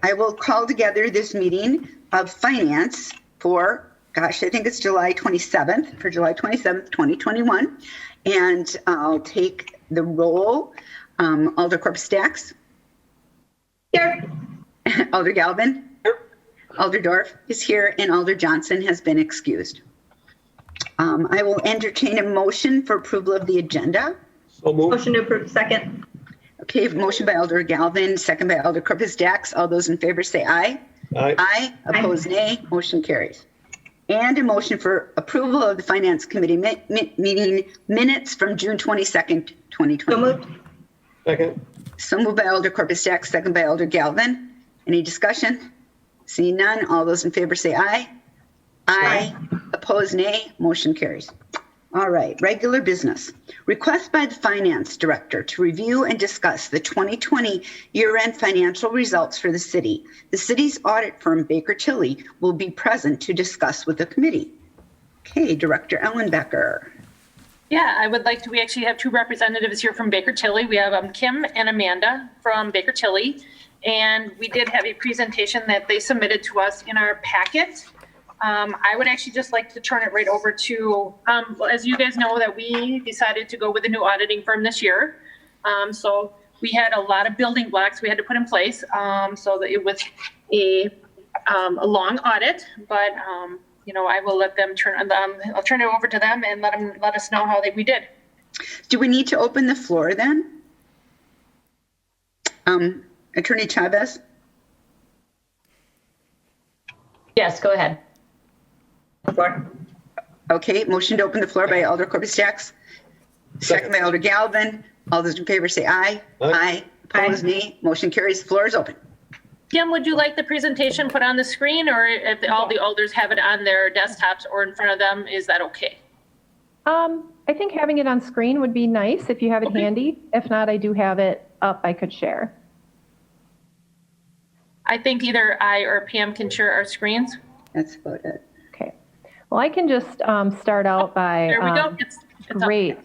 I will call together this meeting of finance for, gosh, I think it's July 27th, 2021. And I'll take the roll. Alder Corpus-Dax. Here. Alder Galvin. Here. Alder Dorf is here, and Alder Johnson has been excused. I will entertain a motion for approval of the agenda. So moved. Motion to approve. Second. Okay, motion by Alder Galvin, second by Alder Corpus-Dax. All those in favor say aye. Aye. Aye. Opposed, nay. Motion carries. And a motion for approval of the Finance Committee meeting minutes from June 22nd, 2020. So moved. Second. So moved by Alder Corpus-Dax, second by Alder Galvin. Any discussion? Seeing none, all those in favor say aye. Aye. Opposed, nay. Motion carries. All right, regular business. Request by the Finance Director to review and discuss the 2020 year-end financial results for the city. The city's audit firm, Baker Tilly, will be present to discuss with the committee. Okay, Director Ellenbecker. Yeah, I would like to, we actually have two representatives here from Baker Tilly. We have Kim and Amanda from Baker Tilly. And we did have a presentation that they submitted to us in our packet. I would actually just like to turn it right over to, well, as you guys know, that we decided to go with a new auditing firm this year. So we had a lot of building blocks we had to put in place, so that it was a long audit, but you know, I will let them I'll turn it over to them and let us know how we did. Do we need to open the floor then? Attorney Chavez? Yes, go ahead. Floor. Okay, motion to open the floor by Alder Corpus-Dax. Second by Alder Galvin. All those in favor say aye. Aye. Opposed, nay. Motion carries. The floor is open. Kim, would you like the presentation put on the screen, or if all the alders have it on their desktops or in front of them, is that okay? I think having it on screen would be nice if you have it handy. If not, I do have it up. I could share. I think either I or Pam can share our screens. That's about it. Okay. Well, I can just start out by. There we go. It's great.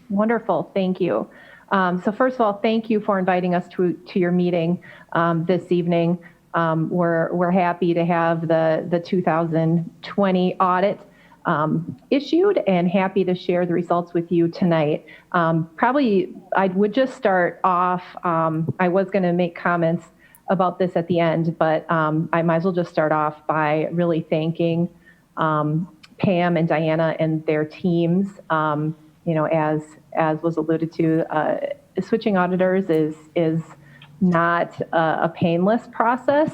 Wonderful. Thank you. So first of all, thank you for inviting us to your meeting this evening. We're happy to have the 2020 audit issued and happy to share the results with you tonight. Probably I would just start off, I was going to make comments about this at the end, but I might as well just start off by really thanking Pam and Diana and their teams. You know, as was alluded to, switching auditors is not a painless process.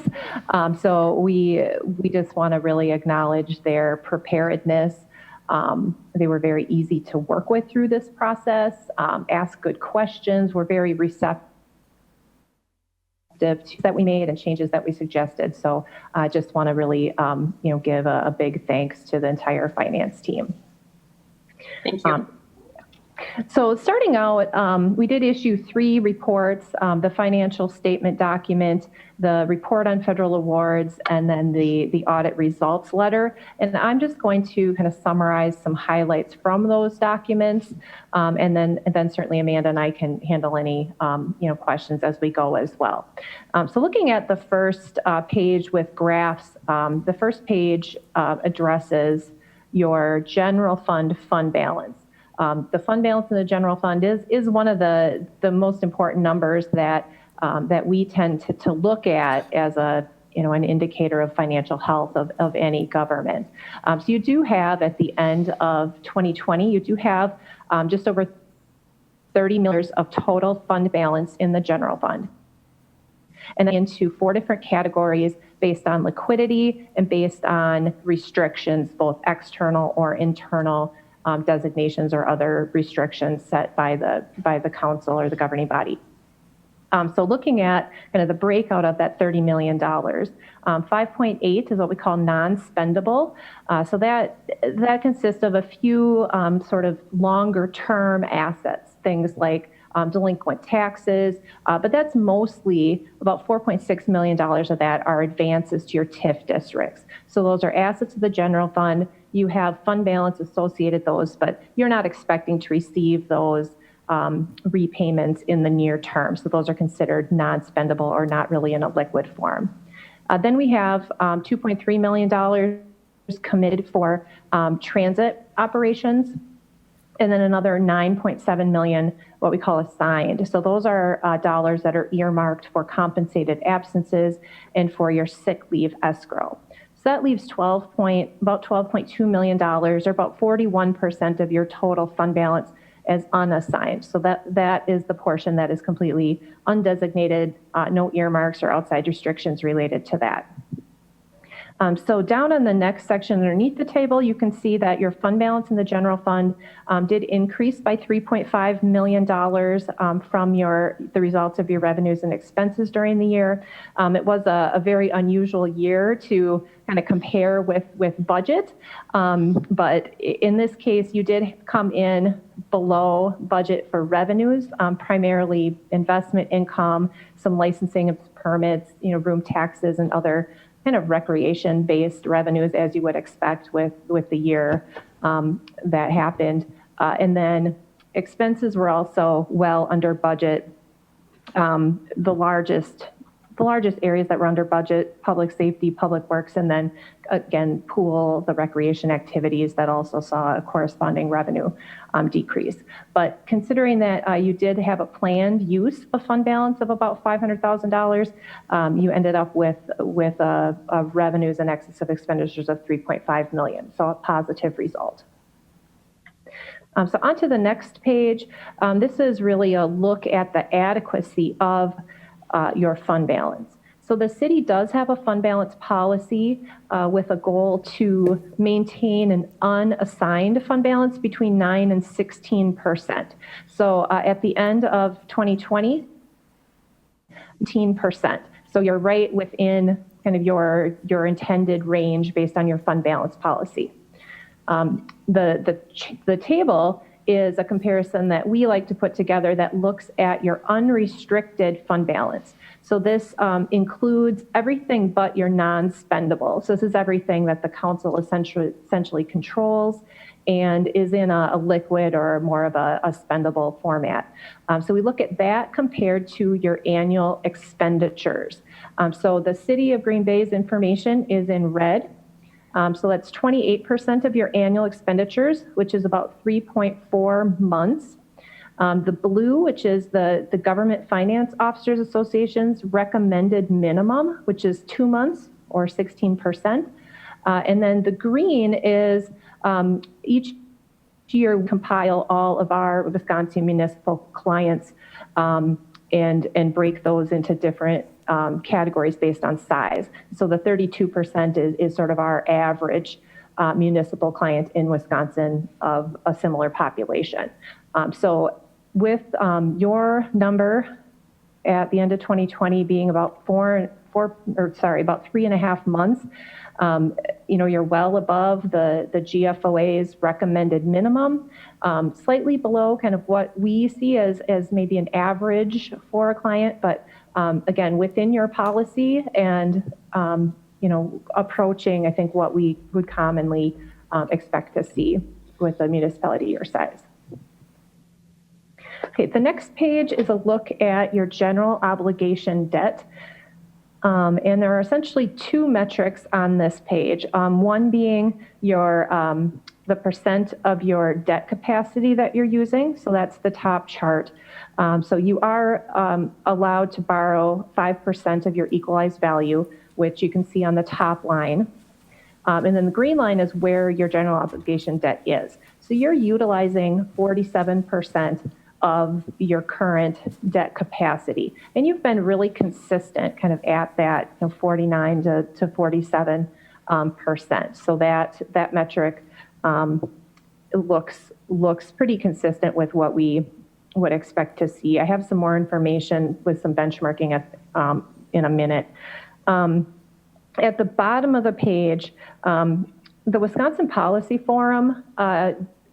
So we just want to really acknowledge their preparedness. They were very easy to work with through this process, ask good questions, were very receptive that we made and changes that we suggested. So I just want to really, you know, give a big thanks to the entire finance team. Thank you. So starting out, we did issue 3 reports, the financial statement document, the report on federal awards, and then the audit results letter. And I'm just going to kind of summarize some highlights from those documents. And then certainly Amanda and I can handle any you know, questions as we go as well. So looking at the first page with graphs, the first page addresses your general fund balance. The fund balance in the general fund is one of the most important numbers that we tend to look at as an indicator of financial health of any government. So you do have at the end of 2020, you do have just over $30 million of total fund balance in the general fund. And then into 4 different categories based on liquidity and based on restrictions, both external or internal designations or other restrictions set by the council or the governing body. So looking at kind of the breakout of that $30 million, 5.8 is what we call non-spendable. So that consists of a few sort of longer term assets, things like delinquent taxes, but that's mostly about $4.6 million of that are advances to your TIF districts. So those are assets of the general fund. You have fund balance associated those, but you're not expecting to receive those repayments in the near term. So those are considered non-spendable or not really in a liquid form. Then we have $2.3 million committed for transit operations, and then another $9.7 million, what we call assigned. So those are dollars that are earmarked for compensated absences and for your sick leave escrow. So that leaves about $12.2 million, or about 41% of your total fund balance as unassigned. So that is the portion that is completely undesignated, no earmarks or outside restrictions related to that. So down on the next section underneath the table, you can see that your fund balance in the general fund did increase by $3.5 million from the results of your revenues and expenses during the year. It was a very unusual year to kind of compare with budget, but in this case, you did come in below budget for revenues, primarily investment income, some licensing and permits, room taxes, and other kind of recreation-based revenues, as you would expect with the year that happened. And then expenses were also well under budget. The largest areas that were under budget: public safety, public works, and then again, pool, the recreation activities that also saw a corresponding revenue decrease. But considering that you did have a planned use of fund balance of about $500,000, you ended up with revenues in excess of expenditures of $3.5 million. So a positive result. So on to the next page. This is really a look at the adequacy of your fund balance. So the city does have a fund balance policy with a goal to maintain an unassigned fund balance between 9 and 16%. So at the end of 2020, 18%. So you're right within kind of your intended range based on your fund balance policy. The table is a comparison that we like to put together that looks at your unrestricted fund balance. So this includes everything but your non-spendable. So this is everything that the council essentially controls and is in a liquid or more of a spendable format. So we look at that compared to your annual expenditures. So the City of Green Bay's information is in red. So that's 28% of your annual expenditures, which is about 3.4 months. The blue, which is the Government Finance Officers Association's recommended minimum, which is 2 months or 16%. And then the green is each year we compile all of our Wisconsin municipal clients and break those into different categories based on size. So the 32% is sort of our average municipal client in Wisconsin of a similar population. So with your number at the end of 2020 being about about 3.5 months, you're well above the GFOA's recommended minimum, slightly below kind of what we see as maybe an average for a client, but again, within your policy and, approaching, I think, what we would commonly expect to see with a municipality your size. Okay, the next page is a look at your general obligation debt. And there are essentially two metrics on this page. One being the percent of your debt capacity that you're using. So that's the top chart. So you are allowed to borrow 5% of your equalized value, which you can see on the top line. And then the green line is where your general obligation debt is. So you're utilizing 47% of your current debt capacity. And you've been really consistent kind of at that 49 to 47%. So that metric looks pretty consistent with what we would expect to see. I have some more information with some benchmarking in a minute. At the bottom of the page, the Wisconsin Policy Forum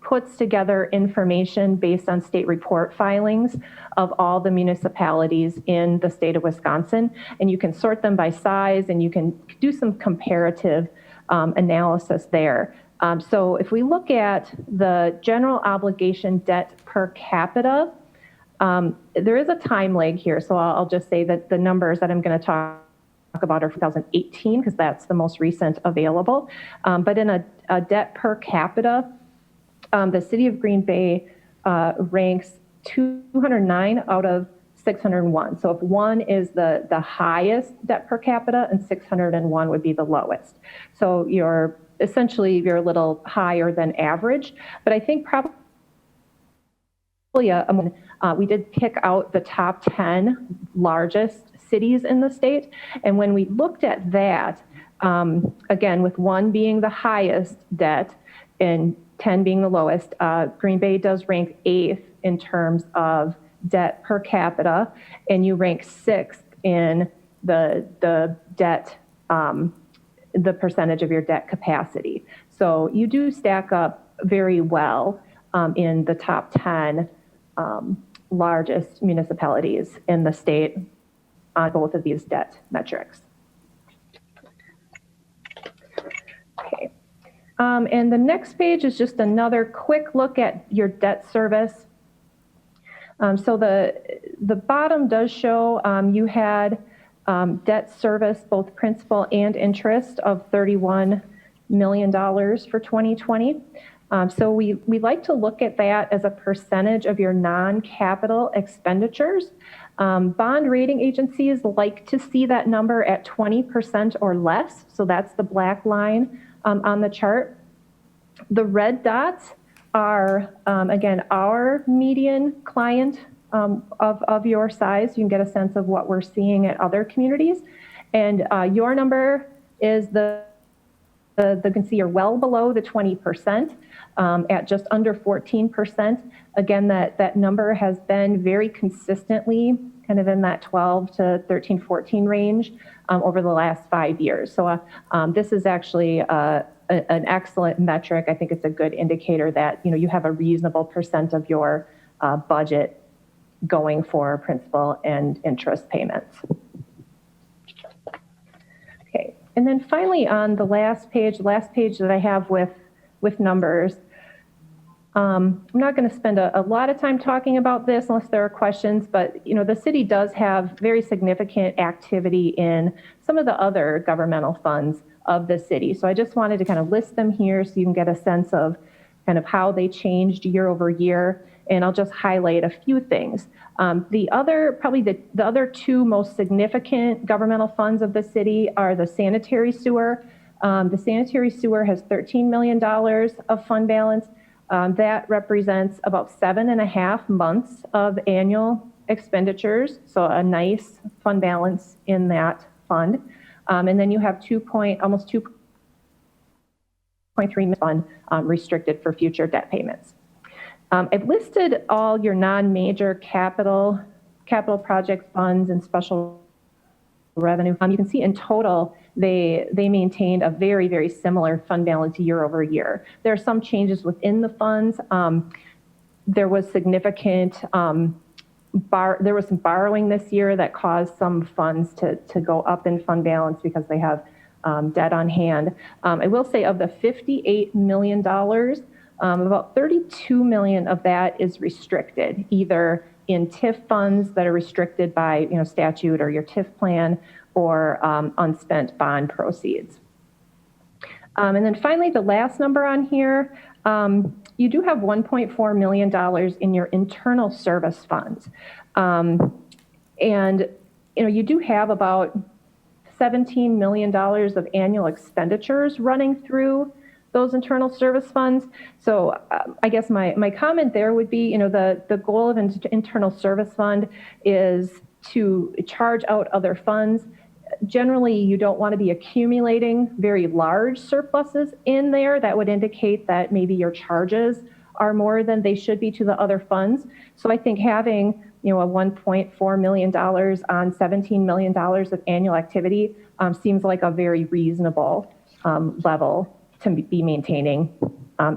puts together information based on state report filings of all the municipalities in the state of Wisconsin. And you can sort them by size and you can do some comparative analysis there. So if we look at the general obligation debt per capita, there is a time lag here. So I'll just say that the numbers that I'm going to talk about are 2018 because that's the most recent available. But in a debt per capita, the city of Green Bay ranks 209 out of 601. So if 1 is the highest debt per capita and 601 would be the lowest. So you're a little higher than average, but I think probably we did pick out the top 10 largest cities in the state. And when we looked at that, again, with 1 being the highest debt and 10 being the lowest, Green Bay does rank 8th in terms of debt per capita, and you rank 6th in the debt, the percentage of your debt capacity. So you do stack up very well in the top 10 largest municipalities in the state on both of these debt metrics. Okay. And the next page is just another quick look at your debt service. So the bottom does show you had debt service, both principal and interest, of $31 million for 2020. So we like to look at that as a percentage of your non-capital expenditures. Bond rating agencies like to see that number at 20% or less. So that's the black line on the chart. The red dots are, again, our median client of your size. You can get a sense of what we're seeing at other communities. And your number is you can see you're well below the 20% at just under 14%. Again, that number has been very consistently kind of in that 12 to 13, 14 range over the last 5 years. So this is actually an excellent metric. I think it's a good indicator that you have a reasonable percent of your budget going for principal and interest payments. Okay, and then finally on the last page that I have with numbers, I'm not going to spend a lot of time talking about this unless there are questions, but the city does have very significant activity in some of the other governmental funds of the city. So I just wanted to kind of list them here so you can get a sense of kind of how they changed year over year. And I'll just highlight a few things. The other two most significant governmental funds of the city are the sanitary sewer. The sanitary sewer has $13 million of fund balance. That represents about 7.5 months of annual expenditures. So a nice fund balance in that fund. And then you have almost 2.3 million fund restricted for future debt payments. I've listed all your non-major capital project funds and special revenue. You can see in total, they maintained a very, very similar fund balance year over year. There are some changes within the funds. There was significant, there was some borrowing this year that caused some funds to go up in fund balance because they have debt on hand. I will say of the $58 million, about 32 million of that is restricted, either in TIF funds that are restricted by statute or your TIF plan, or unspent bond proceeds. And then finally, the last number on here, you do have $1.4 million in your internal service funds. And you do have about $17 million of annual expenditures running through those internal service funds. So I guess my comment there would be, the goal of an internal service fund is to charge out other funds. Generally, you don't want to be accumulating very large surpluses in there. That would indicate that maybe your charges are more than they should be to the other funds. So I think having a $1.4 million on $17 million of annual activity seems like a very reasonable level to be maintaining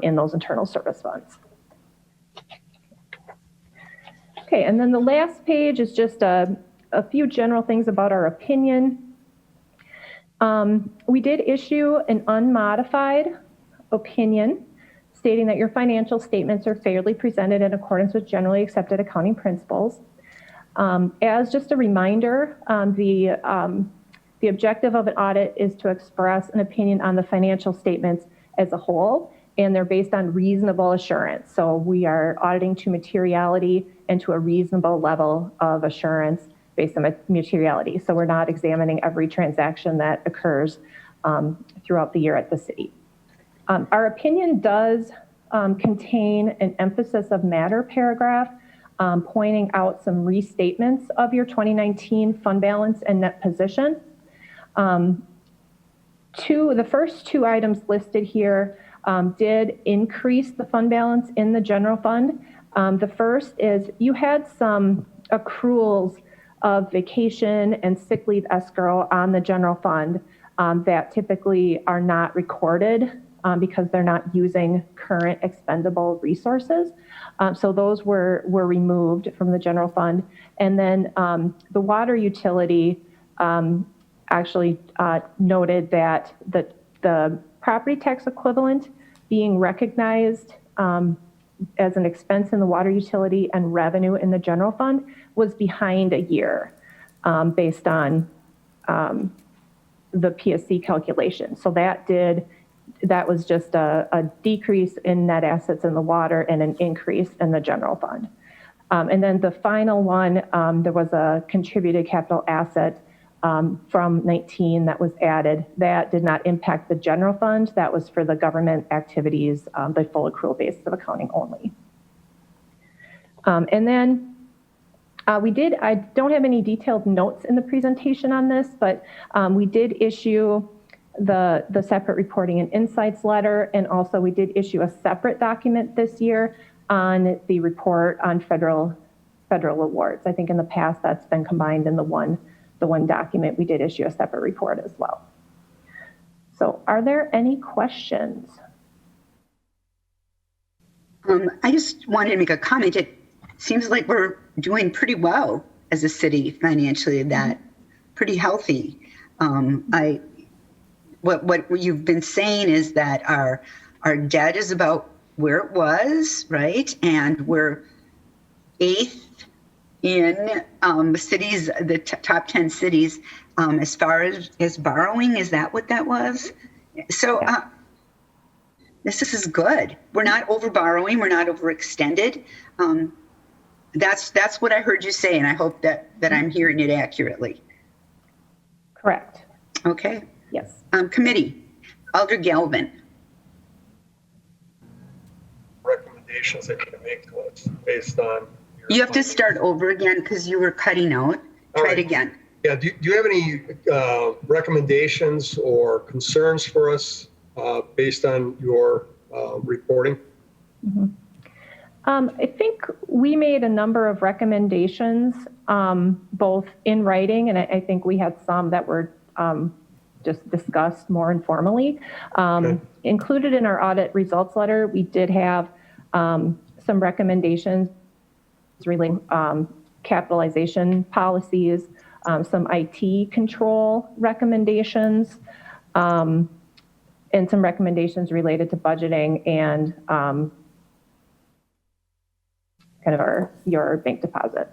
in those internal service funds. Okay, and then the last page is just a few general things about our opinion. We did issue an unmodified opinion stating that your financial statements are fairly presented in accordance with generally accepted accounting principles. As just a reminder, The objective of an audit is to express an opinion on the financial statements as a whole, and they're based on reasonable assurance. So we are auditing to materiality and to a reasonable level of assurance based on materiality. So we're not examining every transaction that occurs throughout the year at the city. Our opinion does contain an emphasis of matter paragraph pointing out some restatements of your 2019 fund balance and net position. The first two items listed here did increase the fund balance in the general fund. The first is you had some accruals of vacation and sick leave escrow on the general fund that typically are not recorded because they're not using current expendable resources. So those were removed from the general fund. And then the water utility actually noted that the property tax equivalent being recognized as an expense in the water utility and revenue in the general fund was behind a year based on the PSC calculation. So that was just a decrease in net assets in the water and an increase in the general fund. And then the final one, there was a contributed capital asset from 19 that was added. That did not impact the general fund. That was for the government activities, the full accrual basis of accounting only. And then I don't have any detailed notes in the presentation on this, but we did issue the separate reporting and insights letter, and also we did issue a separate document this year on the report on federal awards. I think in the past that's been combined in the one document. We did issue a separate report as well. So are there any questions? I just wanted to make a comment. It seems like we're doing pretty well as a city financially, that pretty healthy. What you've been saying is that our debt is about where it was, right? And we're 8th in cities, the top 10 cities, as far as borrowing. Is that what that was? So this is good. We're not over borrowing. We're not overextended. That's what I heard you say, and I hope that I'm hearing it accurately. Correct. Okay. Yes. Committee, Alder Galvin. Recommendations that you can make to us based on. You have to start over again because you were cutting out. Try it again. Yeah. Do you have any recommendations or concerns for us based on your reporting? Mm-hmm. I think we made a number of recommendations, both in writing, and I think we had some that were just discussed more informally. Okay. Included in our audit results letter, we did have some recommendations relating capitalization policies, some IT control recommendations, and some recommendations related to budgeting and kind of your bank deposits.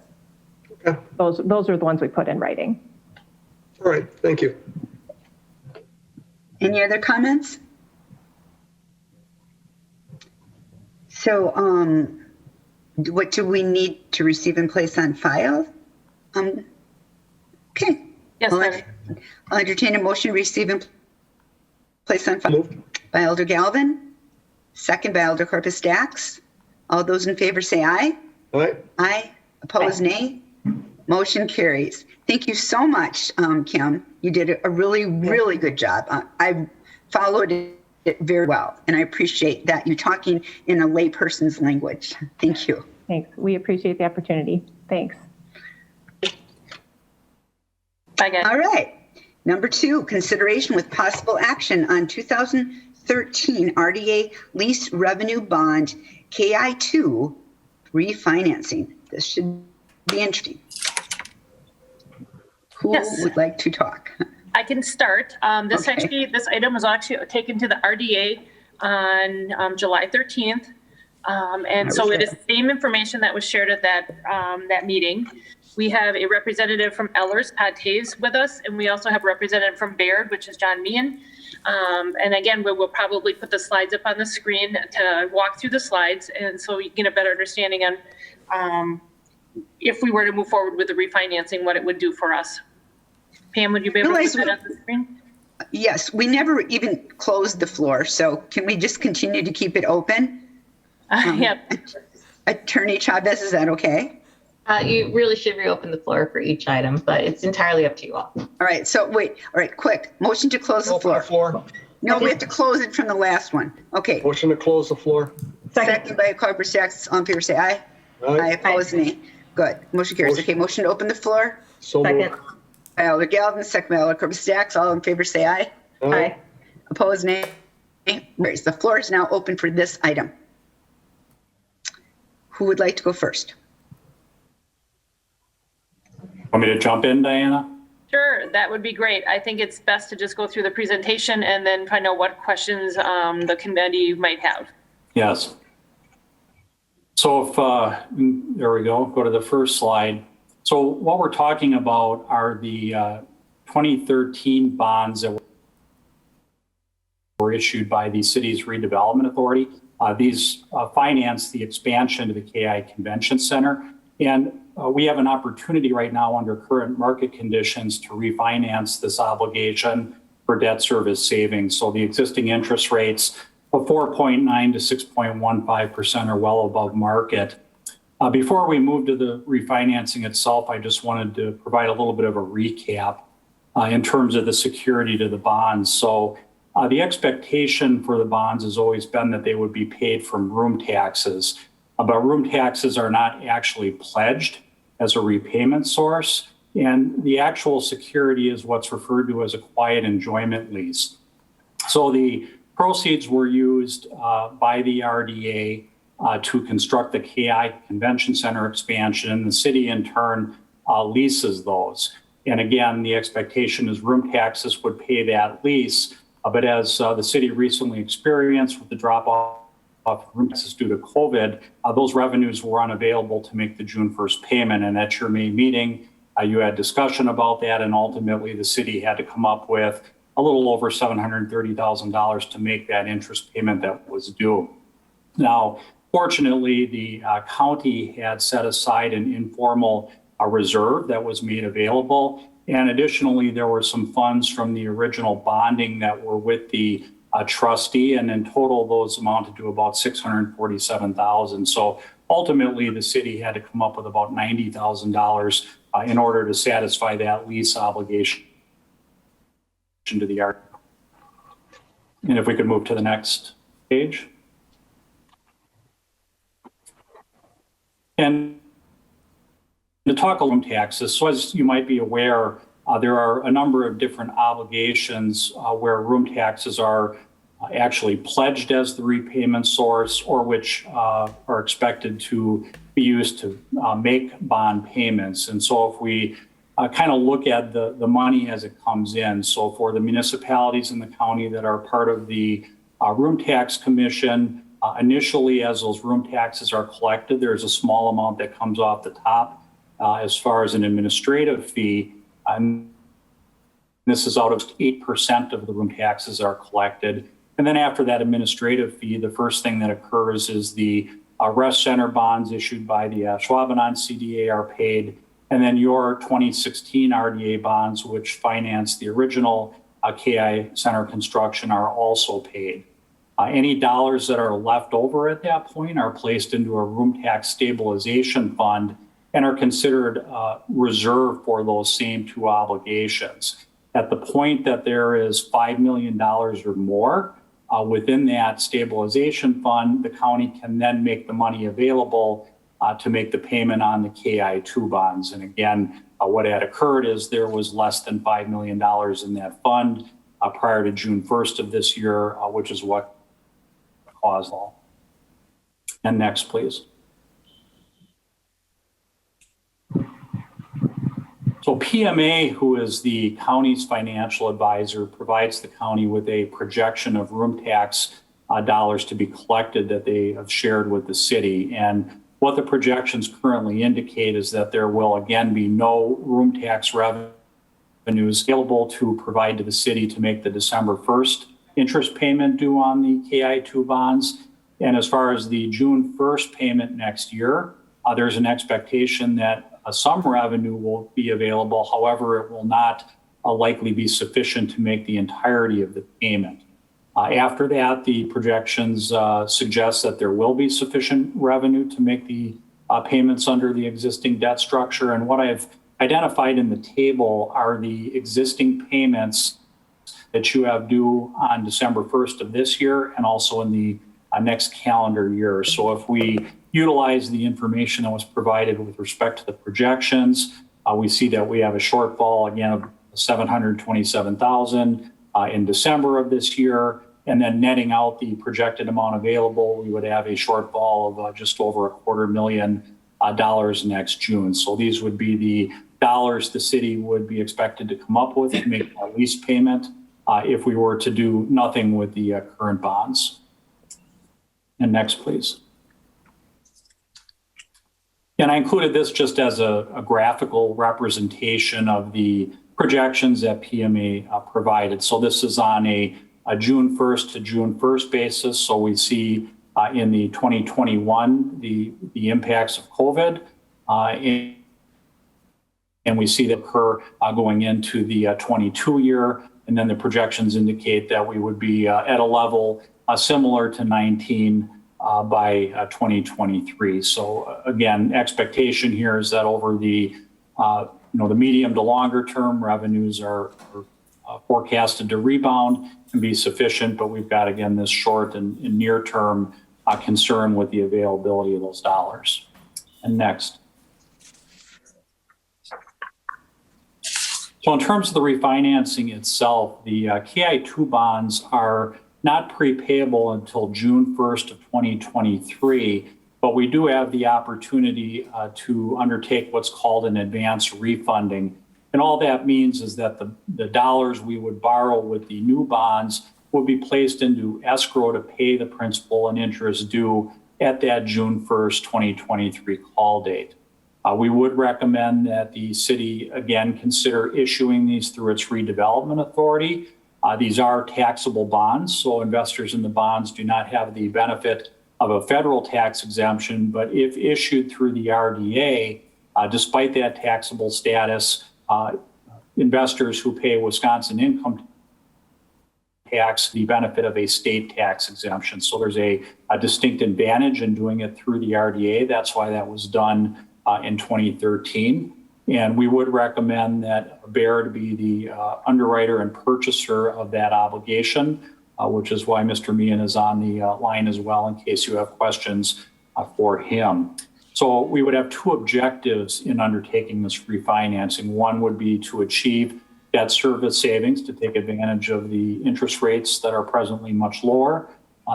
Okay. Those are the ones we put in writing. All right, thank you. Any other comments? So, what do we need to receive and place on file? Okay. Yes, I'll entertain a motion to receive and place on file. Moved. By Alder Galvin, second by Alder Corpus Dax. All those in favor say aye. Aye. Aye. Opposed, nay. Motion carries. Thank you so much, Kim. You did a really, really good job. I followed it very well, and I appreciate that you talking in a layperson's language. Thank you. Thanks. We appreciate the opportunity. Thanks. Bye, guys. All right. Number 2, consideration with possible action on 2013 RDA lease revenue bond KI2 refinancing. This should be interesting. Who would like to talk? I can start. This item was actually taken to the RDA on July 13th. And so it is the same information that was shared at that meeting. We have a representative from Ellers, Pat Taves, with us, and we also have a representative from Baird, which is John Meehan. And again, we'll probably put the slides up on the screen to walk through the slides, and so you get a better understanding on if we were to move forward with the refinancing, what it would do for us. Pam, would you be able to put that on the screen? Yes, we never even closed the floor, so can we just continue to keep it open? Yep. Attorney Chavez, is that okay? You really should reopen the floor for each item, but it's entirely up to you all. All right, so wait, all right, quick, motion to close the Open the floor. floor. No, we have to close it from the last one. Okay, Motion to close the floor. second by Corporate Stacks, all in favor, say aye. Aye, opposed, nay. Good, motion carries. Okay, motion to open the floor So moved. Second. by Alder Galvin, second by Alder Corporate Stacks, all in favor, say aye. Aye. Opposed, nay. Carries. The floor is now open for this item. Who would like to go first? Want me to jump in, Diana? Sure, that would be great. I think it's best to just go through the presentation and then find out what questions the committee might have. Yes. So if, there we go to the first slide. So what we're talking about are the 2013 bonds that were issued by the city's redevelopment authority. These finance the expansion to the KI Convention Center. And we have an opportunity right now under current market conditions to refinance this obligation for debt service savings. So the existing interest rates of 4.9 to 6.15% are well above market. Before we move to the refinancing itself, I just wanted to provide a little bit of a recap in terms of the security to the bonds. So the expectation for the bonds has always been that they would be paid from room taxes, but room taxes are not actually pledged as a repayment source. And the actual security is what's referred to as a quiet enjoyment lease. So the proceeds were used by the RDA to construct the KI Convention Center expansion, and the city in turn leases those. And again, the expectation is room taxes would pay that lease, but as the city recently experienced with the drop off of room taxes due to COVID, those revenues were unavailable to make the June 1st payment. And at your May meeting, you had discussion about that, and ultimately the city had to come up with a little over $730,000 to make that interest payment that was due. Now, fortunately, the county had set aside an informal reserve that was made available. And additionally, there were some funds from the original bonding that were with the trustee, and in total, those amounted to about $647,000. So ultimately, the city had to come up with about $90,000 in order to satisfy that lease obligation to the art. And if we could move to the next page. And to talk about room taxes, so as you might be aware, there are a number of different obligations where room taxes are actually pledged as the repayment source, or which are expected to be used to make bond payments. And so if we kind of look at the money as it comes in, so for the municipalities in the county that are part of the room tax commission, initially as those room taxes are collected, there's a small amount that comes off the top as far as an administrative fee. And this is out of 8% of the room taxes are collected. And then after that administrative fee, the first thing that occurs is the rest center bonds issued by the Schwabenland CDA are paid. And then your 2016 RDA bonds, which finance the original KI Center construction, are also paid. Any dollars that are left over at that point are placed into a room tax stabilization fund and are considered reserved for those same two obligations. At the point that there is $5 million or more within that stabilization fund, the county can then make the money available to make the payment on the KI2 bonds. And again, what had occurred is there was less than $5 million in that fund prior to June 1st of this year, which is what caused all. And next, please. So PMA, who is the county's financial advisor, provides the county with a projection of room tax dollars to be collected that they have shared with the city. And what the projections currently indicate is that there will again be no room tax revenues available to provide to the city to make the December 1st interest payment due on the KI2 bonds. And as far as the June 1st payment next year, there's an expectation that some revenue will be available. However, it will not likely be sufficient to make the entirety of the payment. After that, the projections suggest that there will be sufficient revenue to make the payments under the existing debt structure. And what I've identified in the table are the existing payments that you have due on December 1st of this year and also in the next calendar year. So if we utilize the information that was provided with respect to the projections, we see that we have a shortfall again of $727,000 in December of this year. And then netting out the projected amount available, we would have a shortfall of just over $250,000 next June. So these would be the dollars the city would be expected to come up with to make a lease payment if we were to do nothing with the current bonds. And next, please. And I included this just as a graphical representation of the projections that PMA provided. So this is on a June 1st to June 1st basis. So we see in the 2021, the impacts of COVID, and we see that occur going into the 22 year. And then the projections indicate that we would be at a level similar to 19 by 2023. So again, expectation here is that over the the medium to longer term, revenues are forecasted to rebound and be sufficient, but we've got again this short and near term concern with the availability of those dollars. And next. So in terms of the refinancing itself, the KI2 bonds are not prepayable until June 1st of 2023, but we do have the opportunity to undertake what's called an advance refunding. And all that means is that the dollars we would borrow with the new bonds would be placed into escrow to pay the principal and interest due at that June 1st, 2023 call date. We would recommend that the city, again, consider issuing these through its redevelopment authority. These are taxable bonds, so investors in the bonds do not have the benefit of a federal tax exemption, but if issued through the RDA, despite that taxable status, investors who pay Wisconsin income tax the benefit of a state tax exemption. So there's a distinct advantage in doing it through the RDA. That's why that was done in 2013. And we would recommend that Bear to be the underwriter and purchaser of that obligation, which is why Mr. Meehan is on the line as well in case you have questions for him. So we would have two objectives in undertaking this refinancing. One would be to achieve debt service savings to take advantage of the interest rates that are presently much lower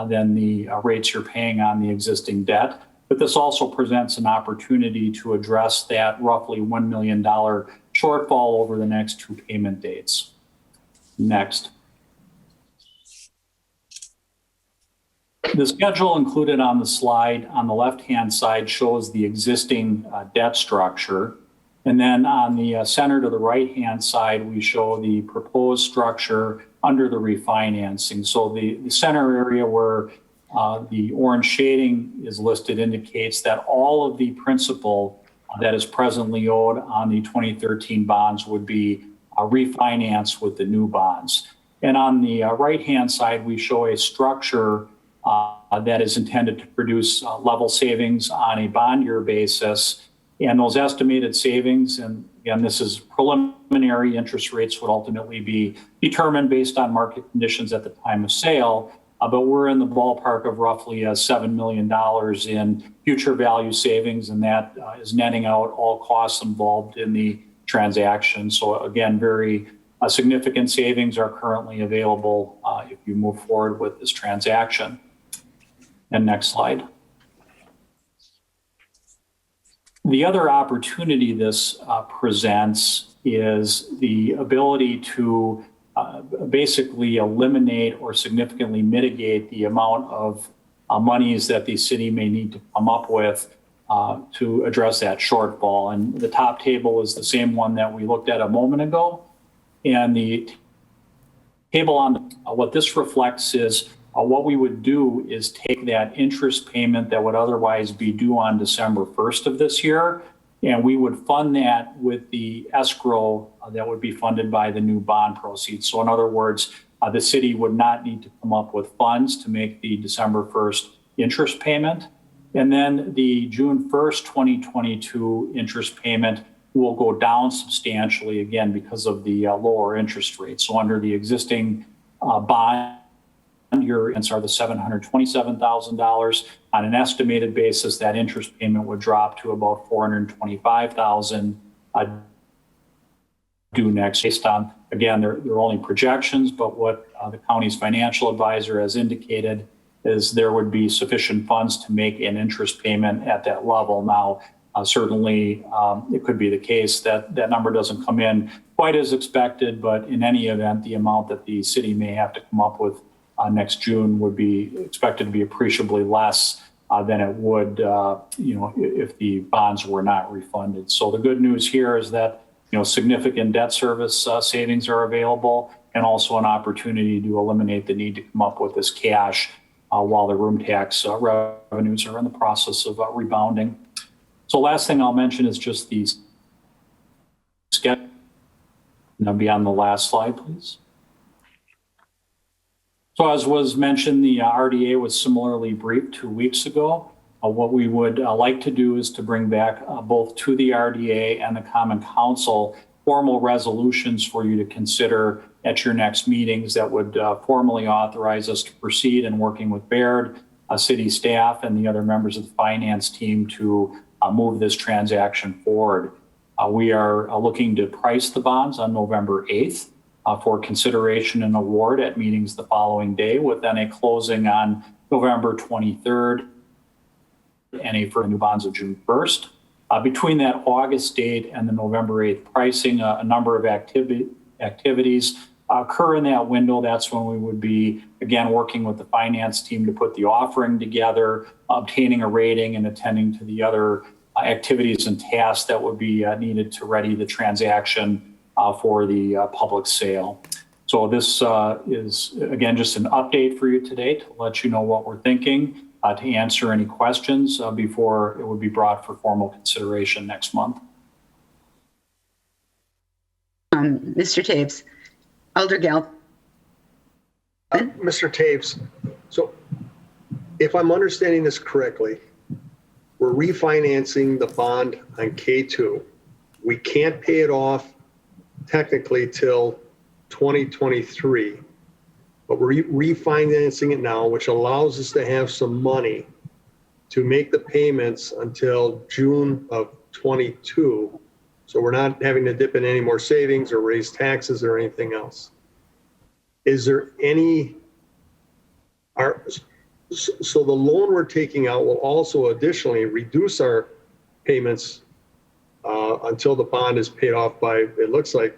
than the rates you're paying on the existing debt. But this also presents an opportunity to address that roughly $1 million shortfall over the next two payment dates. Next. The schedule included on the slide on the left-hand side shows the existing debt structure. And then on the center to the right-hand side, we show the proposed structure under the refinancing. So the center area where the orange shading is listed indicates that all of the principal that is presently owed on the 2013 bonds would be refinanced with the new bonds. And on the right-hand side, we show a structure that is intended to produce level savings on a bond year basis. And those estimated savings, and again, this is preliminary, interest rates would ultimately be determined based on market conditions at the time of sale, but we're in the ballpark of roughly $7 million in future value savings, and that is netting out all costs involved in the transaction. So again, very significant savings are currently available if you move forward with this transaction. And next slide. The other opportunity this presents is the ability to basically eliminate or significantly mitigate the amount of monies that the city may need to come up with to address that shortfall. And the top table is the same one that we looked at a moment ago. And the table on what this reflects is what we would do is take that interest payment that would otherwise be due on December 1st of this year, and we would fund that with the escrow that would be funded by the new bond proceeds. So in other words, the city would not need to come up with funds to make the December 1st interest payment. And then the June 1st, 2022 interest payment will go down substantially again because of the lower interest rate. So under the existing bond, your payments are the $727,000. On an estimated basis, that interest payment would drop to about $425,000 due next. Based on, again, they're only projections, but what the county's financial advisor has indicated is there would be sufficient funds to make an interest payment at that level. Now, certainly, it could be the case that that number doesn't come in quite as expected, but in any event, the amount that the city may have to come up with next June would be expected to be appreciably less than it would, if the bonds were not refunded. So the good news here is that, significant debt service savings are available, and also an opportunity to eliminate the need to come up with this cash while the room tax revenues are in the process of rebounding. So last thing I'll mention is just the schedule. Now be on the last slide, please. So as was mentioned, the RDA was similarly briefed 2 weeks ago. What we would like to do is to bring back both to the RDA and the Common Council formal resolutions for you to consider at your next meetings that would formally authorize us to proceed in working with Baird, city staff, and the other members of the finance team to move this transaction forward. We are looking to price the bonds on November 8th. For consideration and award at meetings the following day, with then a closing on November 23rd and a for new bonds of June 1st. Between that August date and the November 8th pricing, a number of activities occur in that window. That's when we would be, again, working with the finance team to put the offering together, obtaining a rating, and attending to the other activities and tasks that would be needed to ready the transaction for the public sale. So this is, again, just an update for you today to let you know what we're thinking, to answer any questions before it would be brought for formal consideration next month. Mr. Taves, Alder Galvin. Mr. Taves, so if I'm understanding this correctly, we're refinancing the bond on K2. We can't pay it off technically till 2023, but we're refinancing it now, which allows us to have some money to make the payments until June of 22. So we're not having to dip in any more savings or raise taxes or anything else. Is there any, so the loan we're taking out will also additionally reduce our payments until the bond is paid off by, it looks like,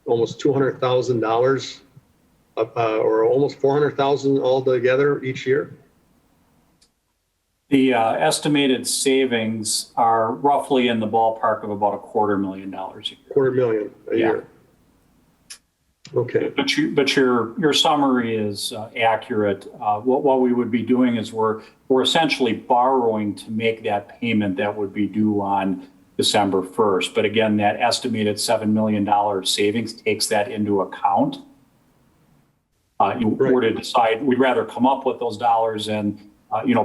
almost $200,000 or almost $400,000 altogether each year? The estimated savings are roughly in the ballpark of about $250,000 a year. $250,000 a year. Okay. But your summary is accurate. What we would be doing is we're essentially borrowing to make that payment that would be due on December 1st. But again, that estimated $7 million savings takes that into account. You were to decide we'd rather come up with those dollars and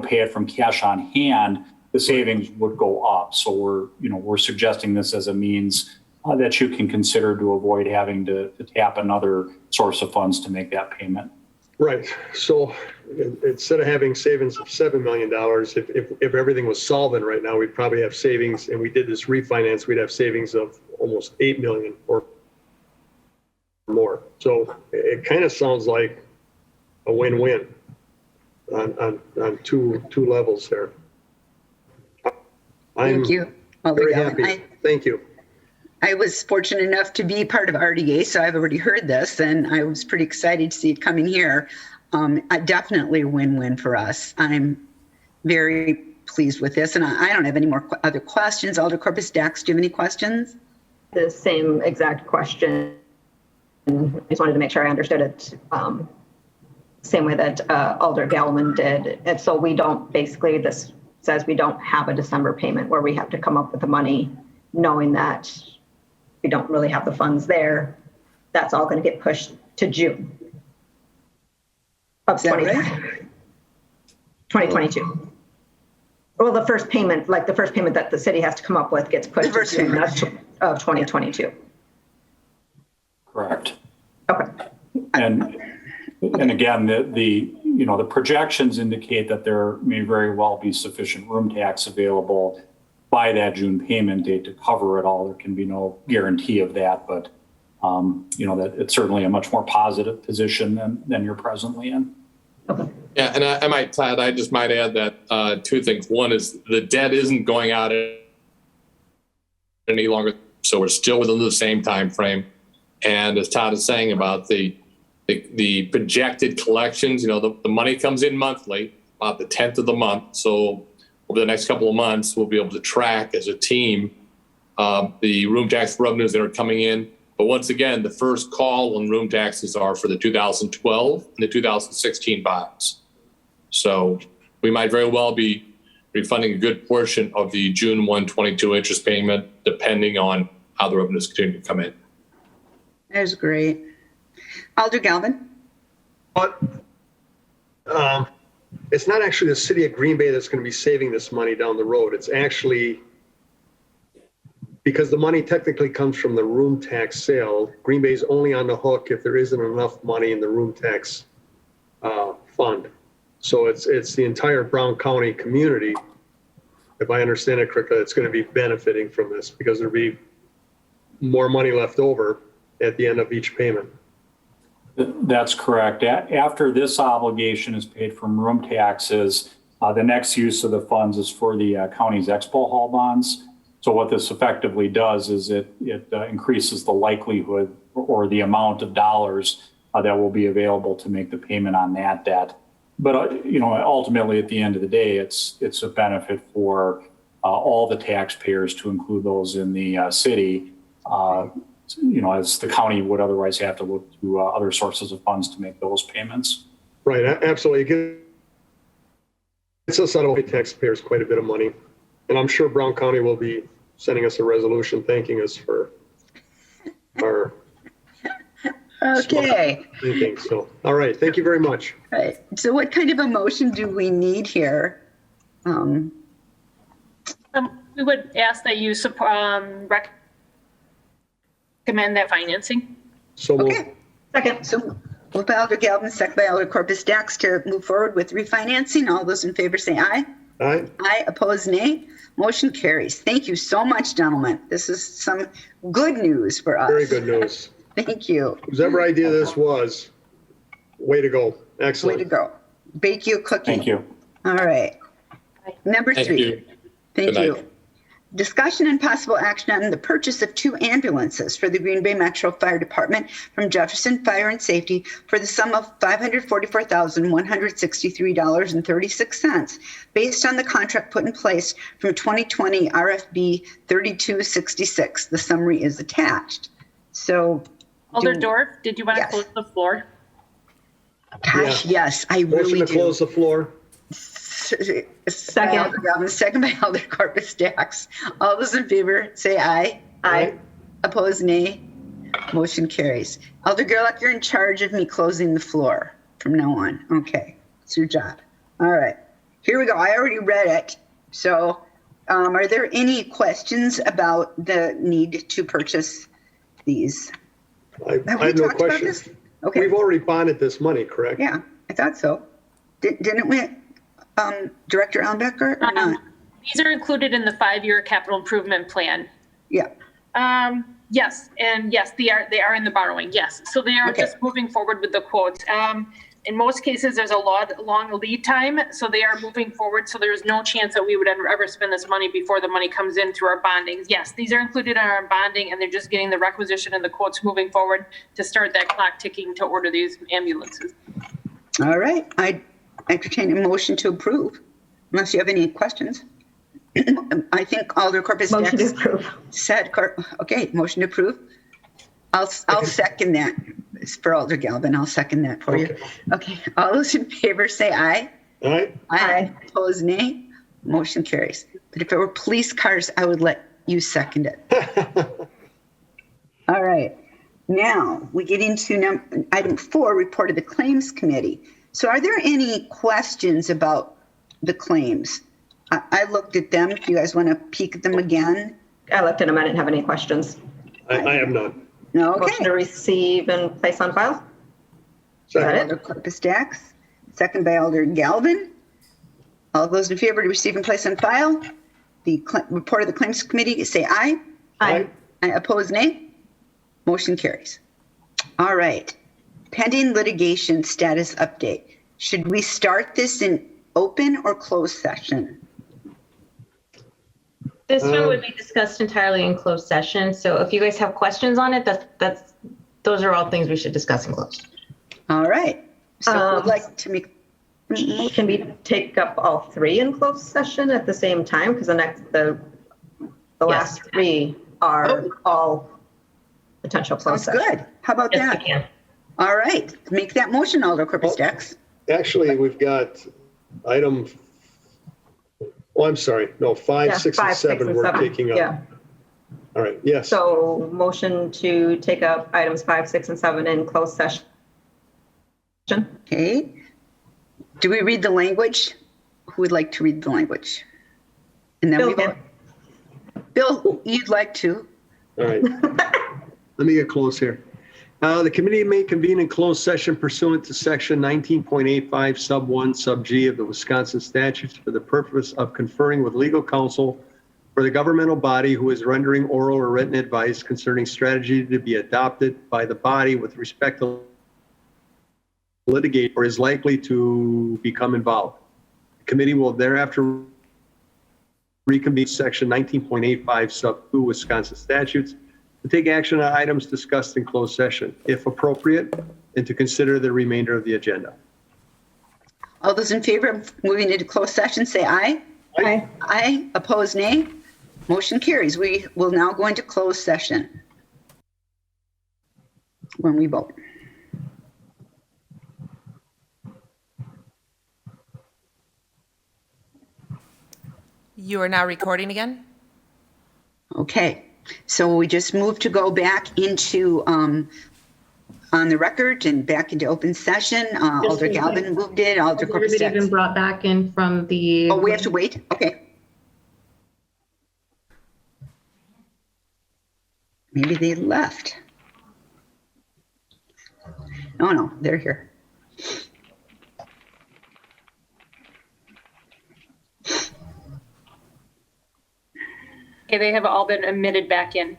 pay it from cash on hand, the savings would go up. So we're suggesting this as a means that you can consider to avoid having to tap another source of funds to make that payment. Right. So instead of having savings of $7 million, if everything was solvent right now, we'd probably have savings, and we did this refinance, we'd have savings of almost $8 million or more. So it kind of sounds like a win-win on two levels there. Thank you, Alder Very Galvin. happy. Thank you. I was fortunate enough to be part of RDA, so I've already heard this, and I was pretty excited to see it coming here. Definitely a win-win for us. I'm very pleased with this, and I don't have any more other questions. Alder Corpus Dax, do you have any questions? The same exact question. I just wanted to make sure I understood it same way that Alder Gallivan did. And so we don't, basically this says we don't have a December payment where we have to come up with the money knowing that we don't really have the funds there. That's all going to get pushed to June of Is that right? 2022. Well, the first payment, like the first payment that the city has to come up with gets pushed The first to June payment. of 2022. Correct. Okay. And again, the projections indicate that there may very well be sufficient room tax available by that June payment date to cover it all. There can be no guarantee of that, but that it's certainly a much more positive position than you're presently in. Yeah, and I might add, I just might add that two things. One is the debt isn't going out any longer, so we're still within the same time frame. And as Todd is saying about the projected collections, the money comes in monthly, about the 10th of the month. So over the next couple of months, we'll be able to track as a team the room tax revenues that are coming in. But once again, the first call on room taxes are for the 2012 and the 2016 bonds. So we might very well be refunding a good portion of the June 1, 22 interest payment, depending on how the revenues continue to come in. That was great. Alder Galvin? But it's not actually the city of Green Bay that's going to be saving this money down the road. It's actually, because the money technically comes from the room tax sale, Green Bay's only on the hook if there isn't enough money in the room tax fund. So it's the entire Brown County community, if I understand it correctly, that's going to be benefiting from this because there'll be more money left over at the end of each payment. That's correct. After this obligation is paid from room taxes, the next use of the funds is for the county's expo hall bonds. So what this effectively does is it increases the likelihood or the amount of dollars that will be available to make the payment on that debt. But ultimately, at the end of the day, it's a benefit for all the taxpayers, to include those in the city. As the county would otherwise have to look to other sources of funds to make those payments. Right, absolutely. It's us out of taxpayers quite a bit of money. And I'm sure Brown County will be sending us a resolution thanking us for our Okay. thinking. So, all right, thank you very much. All right. So what kind of a motion do we need here? We would ask that you recommend that financing. So we'll, Okay. Second. So moved by Alder Galvin, second by Alder Corpus Dax to move forward with refinancing. All those in favor say aye. all right, Aye. Opposed, nay. Motion carries. Thank you so much, gentlemen. This is some good news for us. very good news. Thank you. Whoever idea this was, way to go. Way Excellent. to go. Bake you a cookie. Thank you. All right. Number Thank 3. you. Thank Good you. night. Discussion and possible action on the purchase of 2 ambulances for the Green Bay Metro Fire Department from Jefferson Fire and Safety for the sum of $544,163.36, based on the contract put in place from 2020 RFB 3266. The summary is attached. So, Alder Dorf, did you want to Yes. close the floor? gosh, yes, I Motion really to do. close the floor. Second. Second by Alder Corpus Dax. All those in favor say aye. Aye. Opposed, nay. Motion carries. Alder Gerlach, you're in charge of me closing the floor from now on. Okay, it's your job. All right, here we go. I already read it. So are there any questions about the need to purchase these? I Have we have no talked about questions. this? Okay, We've already bonded this money, correct? yeah, I thought so. Didn't we, Director Allenbecker, or not? These are included in the 5-year capital improvement plan. Yeah, Yes, and yes, they are in the borrowing, yes. So they are Okay. just moving forward with the quotes. In most cases, there's a long lead time, so they are moving forward. So there's no chance that we would ever spend this money before the money comes in through our bondings. Yes, these are included in our bonding, and they're just getting the requisition and the quotes moving forward to start that clock ticking to order these ambulances. all right. I entertain a motion to approve. Unless you have any questions. I think Alder Corpus Motion to Dax approve. said, okay, motion to approve. I'll second that. It's for Alder Galvin. I'll second that for you. Okay, all those in favor say aye. All right? Aye. Opposed, nay. Motion carries. But if it were police cars, I would let you second it. All right. Now we get into item 4, report of the claims committee. So are there any questions about the claims? I looked at them. If you guys want to peek at them again. I looked at them. I didn't have any questions. I have none. Motion to Okay. receive and place on file? Second. Alder Corpus Dax, second by Alder Galvin. All those in favor to receive and place on file the report of the claims committee, say aye. Aye. I oppose, nay. Motion carries. All right. Pending litigation status update. Should we start this in open or closed session? This one would be discussed entirely in closed session. So if you guys have questions on it, those are all things we should discuss in closed. All right. So I would like to make, Can we take up all 3 in closed session at the same time? Because the last 3 are all potential closed sounds session. good. How about Yes, that? we can. All right. Make that motion, Alder Corpus Dax. Actually, we've got item, I'm sorry, no, 5, Yeah, 6, and 5, 6, 7 and we're 7. taking Yeah. up. All right, yes. So motion to take up items 5, 6, and 7 in closed session. Okay. Do we read the language? Who would like to read the language? And then Bill we will. can. Bill, you'd like to? All right. Let me get close here. The committee may convene in closed session pursuant to section 19.85 sub 1 sub G of the Wisconsin statutes for the purpose of conferring with legal counsel for the governmental body who is rendering oral or written advice concerning strategy to be adopted by the body with respect to litigate or is likely to become involved. The committee will thereafter reconvene section 19.85 sub 2 Wisconsin statutes to take action on items discussed in closed session, if appropriate, and to consider the remainder of the agenda. All those in favor of moving into closed session, say aye. Aye. Aye. Opposed, nay. Motion carries. We will now go into closed session when we vote. You are now recording again? Okay. So we just moved to go back into on the record and back into open session. Alder Galvin moved it. Alder Has Corpus everybody Dax. been brought back in from the? Oh, we have to wait? Okay. Maybe they left. Oh, no, they're here. Okay, they have all been admitted back in.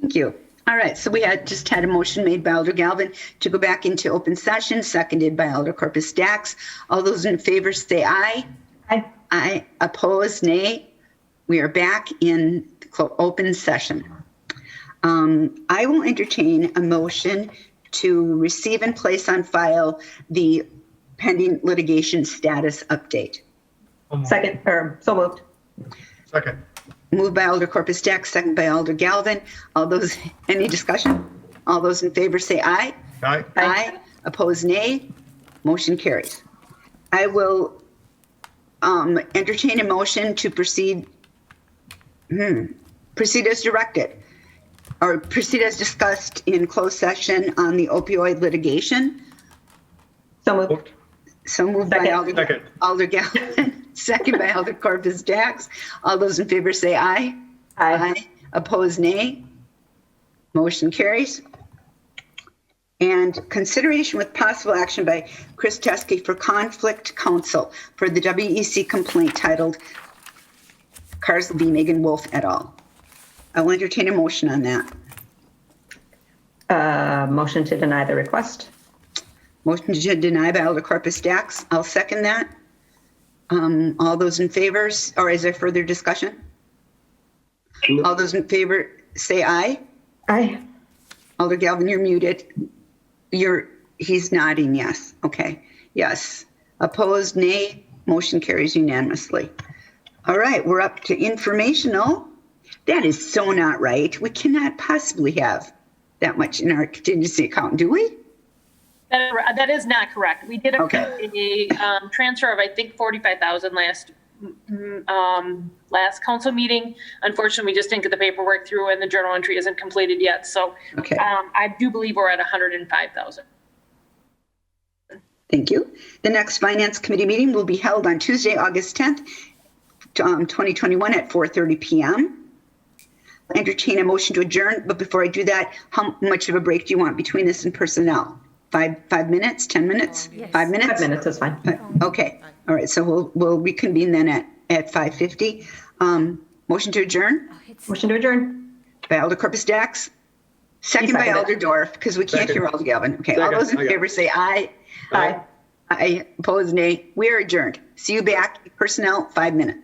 Thank you. All right, so we just had a motion made by Alder Galvin to go back into open session, seconded by Alder Corpus Dax. All those in favor say aye. Aye. Aye. Opposed, nay. We are back in open session. I will entertain a motion to receive and place on file the pending litigation status update. Second, or so moved. Second. Moved by Alder Corpus Dax, second by Alder Galvin. All those, any discussion? All those in favor say aye. Aye. Aye. Opposed, nay. Motion carries. I will entertain a motion to proceed as directed, or proceed as discussed in closed session on the opioid litigation. So moved. So moved by Second. Alder Galvin, second by Alder Corpus Dax. All those in favor say aye. Aye. Opposed, nay. Motion carries. And consideration with possible action by Chris Teskey for conflict counsel for the WEC complaint titled Cars v. Megan Wolf et al. I will entertain a motion on that. Motion to deny the request. Motion to deny by Alder Corpus Dax. I'll second that. All those in favor, or is there further discussion? All those in favor say aye. Aye. Alder Galvin, you're muted. He's nodding yes. Okay. Yes. Opposed, nay. Motion carries unanimously. All right, we're up to informational. That is so not right. We cannot possibly have that much in our contingency account, do we? That is not correct. We did Okay. a transfer of, I think, 45,000 last council meeting. Unfortunately, we just didn't get the paperwork through and the journal entry isn't completed yet. So Okay. I do believe we're at 105,000. Thank you. The next Finance Committee meeting will be held on Tuesday, August 10th, 2021 at 4:30 PM. Entertain a motion to adjourn, but before I do that, how much of a break do you want between this and personnel? 5 minutes, 10 minutes? 5 minutes? 5 minutes is fine. Okay, all right, so we'll reconvene then at 5:50. Motion to adjourn Motion to adjourn. by Alder Corpus Dax, second by seconded. Alder Dorf, because we can't Second. hear Alder Galvin. Okay, all Second. those in I got it. favor say aye. Aye. Aye, opposed nay. We are adjourned. See you back, personnel, 5 minutes.